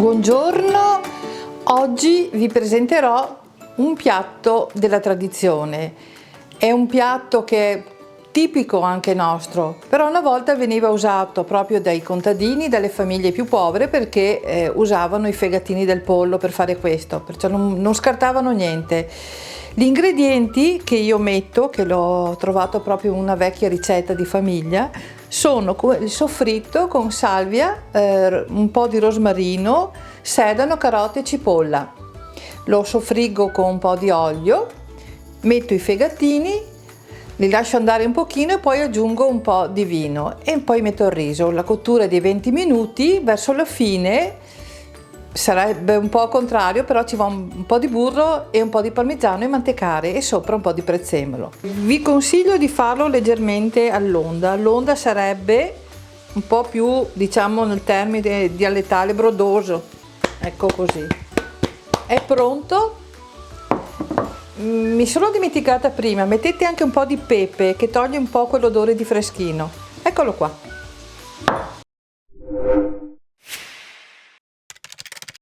Buongiorno, oggi vi presenterò un piatto della tradizione. È un piatto che è tipico anche nostro, però una volta veniva usato proprio dai contadini, dalle famiglie più povere, perché usavano i fegatini del pollo per fare questo, perciò non scartavano niente. Gli ingredienti che io metto, che l'ho trovato proprio in una vecchia ricetta di famiglia, sono il soffritto con salvia, un po' di rosmarino, sedano, carote e cipolla. Lo soffriggo con un po' di olio, metto i fegatini, li lascio andare un pochino e poi aggiungo un po' di vino e poi metto il riso. La cottura è di 20 minuti, verso la fine sarebbe un po' al contrario, però ci va un po' di burro e un po' di parmigiano e mantecare e sopra un po' di prezzemolo. Vi consiglio di farlo leggermente all'onda. L'onda sarebbe un po' più, diciamo nel termine dialettale, brodoso. Ecco così. È pronto. Mi sono dimenticata prima, mettete anche un po' di pepe che toglie un po' quell'odore di freschino. Eccolo qua.